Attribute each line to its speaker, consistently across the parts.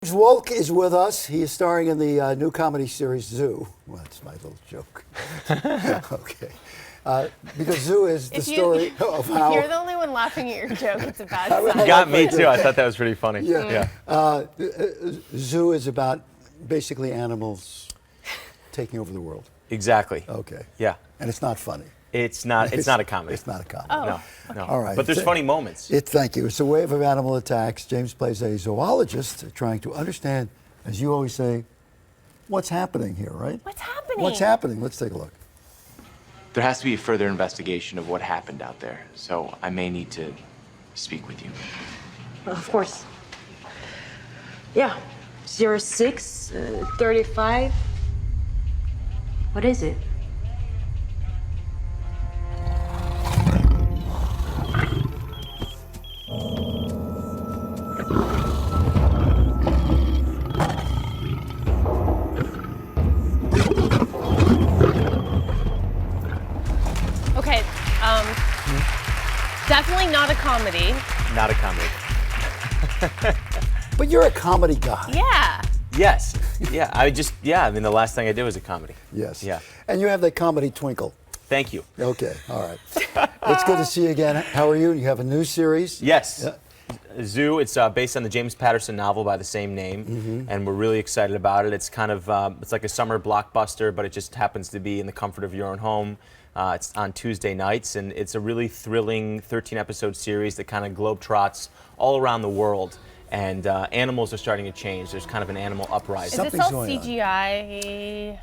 Speaker 1: Wolk is with us. He is starring in the new comedy series Zoo. Well, that's my little joke. Okay. Because Zoo is the story of how...
Speaker 2: If you're the only one laughing at your joke, it's a bad
Speaker 1: I
Speaker 2: sign.
Speaker 3: You got me too. I thought that was pretty funny.
Speaker 1: Yeah. Zoo is about basically animals taking over the world.
Speaker 3: Exactly.
Speaker 1: Okay.
Speaker 3: Yeah.
Speaker 1: And it's not funny.
Speaker 3: It's not a comedy.
Speaker 1: It's not a comedy.
Speaker 2: Oh.
Speaker 3: No.
Speaker 1: All right.
Speaker 3: But there's funny moments.
Speaker 1: Thank you. It's a wave of animal attacks. James plays a zoologist trying to understand, as you always say, what's happening here, right?
Speaker 2: What's happening?
Speaker 1: What's happening? Let's take a look.
Speaker 4: There has to be a further investigation of what happened out there, so I may need to speak with you.
Speaker 5: Of course. Yeah. 06, 35. What is it?
Speaker 2: Okay. Definitely not a comedy.
Speaker 3: Not a comedy.
Speaker 1: But you're a comedy guy.
Speaker 2: Yeah.
Speaker 3: Yes. Yeah. I mean, the last thing I did was a comedy.
Speaker 1: Yes.
Speaker 3: Yeah.
Speaker 1: And you have that comedy twinkle.
Speaker 3: Thank you.
Speaker 1: Okay. All right. It's good to see you again. How are you? You have a new series?
Speaker 3: Yes.
Speaker 1: Yeah.
Speaker 3: Zoo. It's based on the James Patterson novel by the same name, and we're really excited about it. It's kind of it's like a summer blockbuster, but it just happens to be in the comfort of your own home. It's on Tuesday nights, and it's a really thrilling 13-episode series that kind of globetrots all around the world. And animals are starting to change. There's kind of an animal uprising.
Speaker 2: Is this all CGI?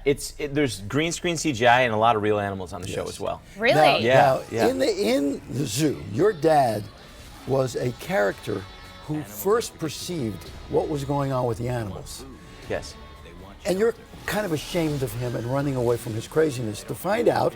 Speaker 3: There's green screen CGI and a lot of real animals on the show as well.
Speaker 2: Really?
Speaker 1: Now,
Speaker 3: Yeah, yeah.
Speaker 1: In the zoo, your dad was a character who first perceived what was going on with the animals.
Speaker 3: Yes.
Speaker 1: And you're kind of ashamed of him and running away from his craziness to find out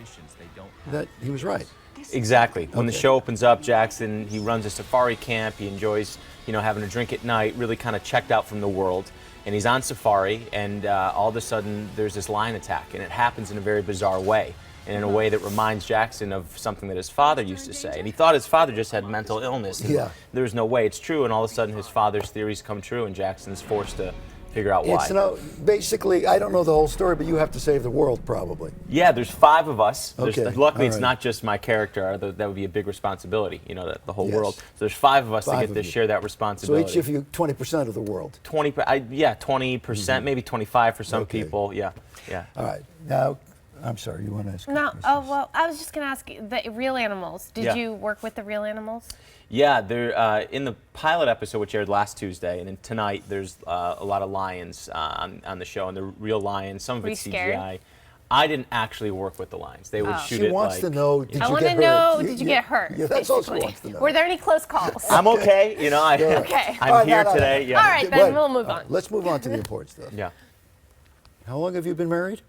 Speaker 1: that he was right.
Speaker 3: Exactly. When the
Speaker 1: Okay.
Speaker 3: show opens up, Jackson, he runs a safari camp. He enjoys, having a drink at night, really kind of checked out from the world. And he's on safari, and all of a sudden there's this lion attack, and it happens in a very bizarre way, and in a way that reminds Jackson of something that his father used to say. And he thought his father just had mental illness. And
Speaker 1: Yeah.
Speaker 3: There's no way it's true, and all of a sudden his father's theories come true, and Jackson's forced to figure out why.
Speaker 1: It's basically, I don't know the whole story, but you have to save the world probably.
Speaker 3: Yeah, there's 5 of us.
Speaker 1: Okay,
Speaker 3: Luckily,
Speaker 1: all
Speaker 3: it's
Speaker 1: right.
Speaker 3: not just my character. That would be a big responsibility, the whole
Speaker 1: Yes.
Speaker 3: world. So there's 5 of us
Speaker 1: Five
Speaker 3: to get
Speaker 1: of
Speaker 3: to
Speaker 1: you.
Speaker 3: share that
Speaker 1: So
Speaker 3: responsibility.
Speaker 1: each of you 20% of the world.
Speaker 3: 20%, maybe 25 for some
Speaker 1: Okay.
Speaker 3: people. Yeah.
Speaker 1: All right. Now, I'm sorry, you want to ask a
Speaker 2: No.
Speaker 1: question?
Speaker 2: Oh well, I was just gonna ask you the real animals. Did
Speaker 3: Yeah.
Speaker 2: you work with the real animals?
Speaker 3: Yeah, they're in the pilot episode, which aired last Tuesday, and then tonight there's a lot of lions on the show, and they're real lions. Some of
Speaker 2: Were you
Speaker 3: it's
Speaker 2: scared?
Speaker 3: CGI. I didn't actually work with the lions. They would
Speaker 2: Oh.
Speaker 3: shoot
Speaker 1: She
Speaker 3: it
Speaker 1: wants
Speaker 3: like,
Speaker 1: to know, did
Speaker 2: I
Speaker 1: you
Speaker 2: want
Speaker 1: get
Speaker 2: to
Speaker 1: hurt?
Speaker 2: know, did you get hurt?
Speaker 1: Yeah, that's all she
Speaker 2: basically.
Speaker 1: wants to know.
Speaker 2: Were there any close calls?
Speaker 3: I'm okay.
Speaker 2: Okay.
Speaker 3: I'm
Speaker 1: All right,
Speaker 3: here
Speaker 1: no.
Speaker 3: today. Yeah.
Speaker 2: All right, then
Speaker 1: Wait,
Speaker 2: we'll move on.
Speaker 1: Let's move on to the important stuff.
Speaker 3: Yeah.
Speaker 1: How long have you been married?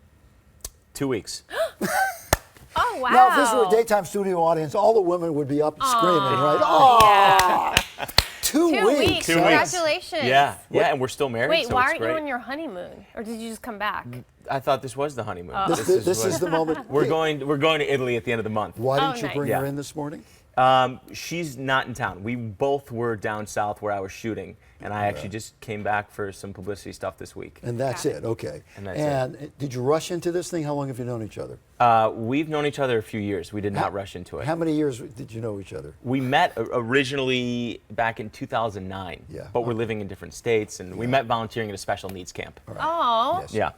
Speaker 3: 2 weeks.
Speaker 2: Oh wow.
Speaker 1: Now, if this were a daytime studio audience, all the women would be up screaming, right? Oh,
Speaker 2: Yeah.
Speaker 1: 2
Speaker 2: 2
Speaker 1: huh?
Speaker 2: weeks.
Speaker 3: 2 weeks.
Speaker 2: Congratulations.
Speaker 3: Yeah, and we're still married.
Speaker 2: Wait,
Speaker 3: so
Speaker 2: why
Speaker 3: it's
Speaker 2: aren't you
Speaker 3: great.
Speaker 2: on your honeymoon, or did you just come back?
Speaker 3: I thought this was the honeymoon.
Speaker 1: This is the moment.
Speaker 3: We're going to Italy at the end of the month.
Speaker 1: Why
Speaker 2: Oh,
Speaker 1: didn't you
Speaker 2: nice.
Speaker 1: bring
Speaker 3: Yeah.
Speaker 1: her in this morning?
Speaker 3: She's not in town. We both were down south where I was shooting, and I actually just came back for some publicity stuff this week.
Speaker 1: And that's it, okay.
Speaker 3: And that's it.
Speaker 1: Did you rush into this thing? How long have you known each other?
Speaker 3: We've known each other a few years. We did not rush into it.
Speaker 1: How many years did you know each other?
Speaker 3: We met originally back in 2009,
Speaker 1: Yeah.
Speaker 3: but we're living in different states, and we met volunteering at a special needs camp.
Speaker 2: Oh.
Speaker 1: Yes.
Speaker 3: Yeah.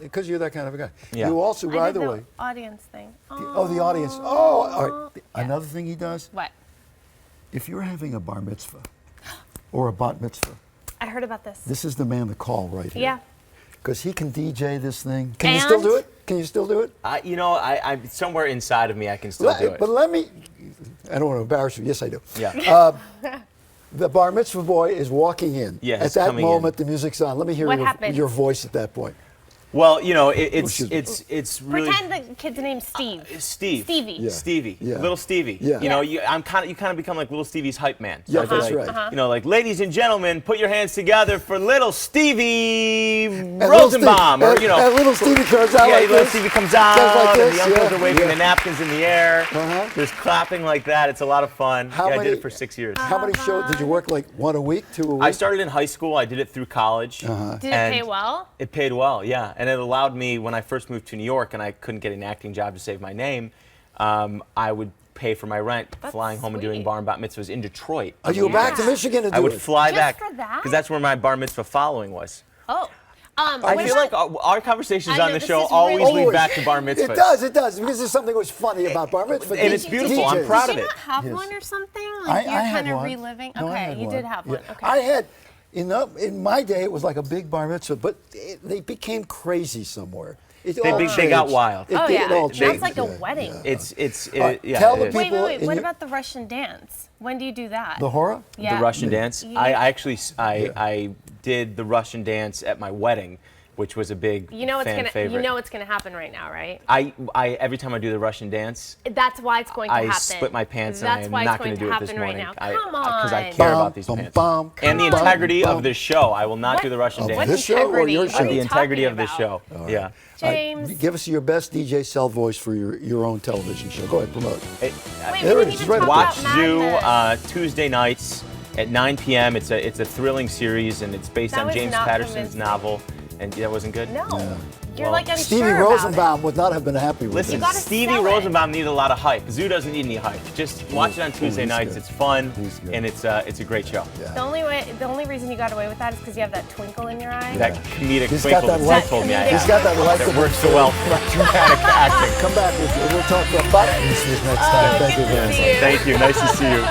Speaker 1: Because you're that kind of a guy.
Speaker 3: Yeah.
Speaker 1: You also,
Speaker 2: I
Speaker 1: by
Speaker 2: did
Speaker 1: the
Speaker 2: the
Speaker 1: way,
Speaker 2: audience thing.
Speaker 1: the audience. Oh, all right. Another thing he does,
Speaker 2: What?
Speaker 1: if you're having a bar mitzvah or a bat mitzvah,
Speaker 2: I heard about this.
Speaker 1: this is the man to call right here.
Speaker 2: Yeah.
Speaker 1: Because he can DJ this thing. Can you still do it? Can you still do it?
Speaker 3: I somewhere inside of me, I can still do it.
Speaker 1: But let me, I don't want to embarrass you. Yes, I do.
Speaker 3: Yeah.
Speaker 1: The bar mitzvah boy is walking in.
Speaker 3: Yeah,
Speaker 1: At
Speaker 3: he's
Speaker 1: that
Speaker 3: coming in.
Speaker 1: moment, the music's on. Let me hear
Speaker 2: What happened?
Speaker 1: your voice at that point.
Speaker 3: Well, you know,
Speaker 1: she's-
Speaker 3: it's really
Speaker 2: Pretend the kid's name's Steve.
Speaker 3: Steve.
Speaker 2: Stevie.
Speaker 1: Yeah.
Speaker 3: Stevie.
Speaker 1: Yeah.
Speaker 3: Little Stevie.
Speaker 1: Yeah.
Speaker 3: You know,
Speaker 2: Yeah.
Speaker 3: you kind of become like little Stevie's hype man.
Speaker 1: Yeah,
Speaker 3: I'd be
Speaker 1: that's
Speaker 3: like,
Speaker 1: right.
Speaker 3: You know, like, ladies and gentlemen, put your hands together for little Stevie
Speaker 1: And little Steve-
Speaker 3: Rosenbaum, or you know.
Speaker 1: and little Stevie comes out
Speaker 3: Yeah,
Speaker 1: like
Speaker 3: little
Speaker 1: this.
Speaker 3: Stevie comes
Speaker 1: Goes
Speaker 3: out,
Speaker 1: like
Speaker 3: and
Speaker 1: this,
Speaker 3: the uncles
Speaker 1: yeah,
Speaker 3: are waving
Speaker 1: yeah.
Speaker 3: the napkins in the air.
Speaker 1: Uh-huh.
Speaker 3: Just clapping like that. It's a lot of fun.
Speaker 1: How
Speaker 3: I
Speaker 1: many-
Speaker 3: did it for 6 years.
Speaker 1: How many shows did you work? Like one a week, two a week?
Speaker 3: I started in high school. I did it through college.
Speaker 2: Did it pay
Speaker 3: And
Speaker 2: well?
Speaker 3: It paid well, yeah. And it allowed me, when I first moved to New York and I couldn't get an acting job to save my name, I would pay for my rent
Speaker 2: That's
Speaker 3: flying home and doing
Speaker 2: sweet.
Speaker 3: bar and bat mitzvahs in Detroit.
Speaker 1: Oh, you were back to
Speaker 2: Yeah.
Speaker 1: Michigan to do
Speaker 3: I would
Speaker 1: it.
Speaker 3: fly
Speaker 2: Just
Speaker 3: back
Speaker 2: for that?
Speaker 3: because that's where my bar mitzvah following was.
Speaker 2: Oh.
Speaker 3: I
Speaker 2: what
Speaker 3: feel
Speaker 2: about-
Speaker 3: like our conversations
Speaker 2: I know
Speaker 3: on the
Speaker 2: this
Speaker 3: show
Speaker 2: is
Speaker 3: always
Speaker 2: really-
Speaker 3: lead back to bar mitzvahs.
Speaker 1: It does, because there's something that was funny about bar mitzvah.
Speaker 3: And it's beautiful. I'm
Speaker 1: DJs.
Speaker 3: proud
Speaker 2: Did
Speaker 3: of
Speaker 2: you
Speaker 3: it.
Speaker 2: not have
Speaker 1: Yes.
Speaker 2: one or something? Like you're
Speaker 1: I had
Speaker 2: kind of
Speaker 1: one.
Speaker 2: reliving?
Speaker 1: No, I
Speaker 2: Okay,
Speaker 1: had
Speaker 2: you
Speaker 1: one.
Speaker 2: did have one.
Speaker 1: Yeah.
Speaker 2: Okay.
Speaker 1: I had, in my day, it was like a big bar mitzvah, but they became crazy somewhere. It all
Speaker 3: they got
Speaker 1: changed.
Speaker 3: wild.
Speaker 1: It
Speaker 2: Oh,
Speaker 1: did-
Speaker 2: yeah.
Speaker 1: it all
Speaker 2: That's
Speaker 1: changed,
Speaker 2: like a
Speaker 1: yeah,
Speaker 2: wedding.
Speaker 1: yeah.
Speaker 3: Yeah,
Speaker 1: tell
Speaker 3: it
Speaker 1: the
Speaker 3: is.
Speaker 1: people-
Speaker 2: Wait.
Speaker 1: in
Speaker 2: What
Speaker 1: your-
Speaker 2: about the Russian dance? When do you do that?
Speaker 1: The horror?
Speaker 2: Yeah.
Speaker 3: The Russian dance.
Speaker 2: Yeah.
Speaker 3: I actually I did the Russian dance at my wedding, which was a big
Speaker 2: You know
Speaker 3: fan favorite.
Speaker 2: You know what's gonna happen right now, right?
Speaker 3: I every time I do the Russian dance,
Speaker 2: That's why it's going to
Speaker 3: I
Speaker 2: happen.
Speaker 3: split my pants
Speaker 2: That's
Speaker 3: and I
Speaker 2: why
Speaker 3: am
Speaker 2: it's
Speaker 3: not
Speaker 2: going
Speaker 3: going
Speaker 2: to
Speaker 3: to do it this
Speaker 2: happen right
Speaker 3: morning.
Speaker 2: now. Come on.
Speaker 3: Because I care about these
Speaker 1: Bum,
Speaker 3: pants.
Speaker 1: bum,
Speaker 3: And the
Speaker 1: bum,
Speaker 3: integrity
Speaker 1: bum.
Speaker 3: of this show. I will not do the Russian
Speaker 1: Of
Speaker 3: dance.
Speaker 1: this show or your
Speaker 2: integrity?
Speaker 1: show?
Speaker 2: What are
Speaker 3: The
Speaker 2: you
Speaker 3: integrity
Speaker 2: talking
Speaker 3: of this
Speaker 2: about?
Speaker 3: show. Yeah.
Speaker 2: James.
Speaker 1: Give us your best DJ Cell voice for your own television show. Go ahead, promote.
Speaker 3: It-
Speaker 2: Wait,
Speaker 1: There
Speaker 2: we
Speaker 1: it
Speaker 2: didn't
Speaker 1: is,
Speaker 2: even
Speaker 1: right
Speaker 2: talk
Speaker 3: Watch
Speaker 2: about
Speaker 3: Zoo
Speaker 2: Mad Men.
Speaker 3: Tuesday nights at 9 p.m. It's a thrilling series and it's based
Speaker 2: That
Speaker 3: on
Speaker 2: was
Speaker 3: James
Speaker 2: not
Speaker 3: Patterson's
Speaker 2: convincing.
Speaker 3: novel. And that wasn't good.
Speaker 2: No. You're
Speaker 3: Well,
Speaker 2: like unsure
Speaker 1: Stevie
Speaker 2: about
Speaker 1: Rosenbaum would not have been happy with
Speaker 3: Listen,
Speaker 1: it.
Speaker 2: gotta
Speaker 3: Stevie
Speaker 2: sell it.
Speaker 3: Rosenbaum needed a lot of hype. Zoo doesn't need any hype. Just watch it on Tuesday
Speaker 1: he's
Speaker 3: nights.
Speaker 1: good.
Speaker 3: It's fun,
Speaker 1: He's good.
Speaker 3: and it's a great show.
Speaker 2: The only reason you got away with that is because you have that twinkle in your eye.
Speaker 3: That comedic
Speaker 1: He's got
Speaker 3: twinkle
Speaker 1: that
Speaker 3: that
Speaker 1: light.
Speaker 3: Zach told me I
Speaker 2: He's
Speaker 3: have.
Speaker 1: He's got that light
Speaker 3: That works so well for dramatic acting.
Speaker 1: Come back with you. We'll talk about this next time. Thank you
Speaker 2: good to
Speaker 1: very much.
Speaker 2: see you.
Speaker 3: Thank you. Nice to see you.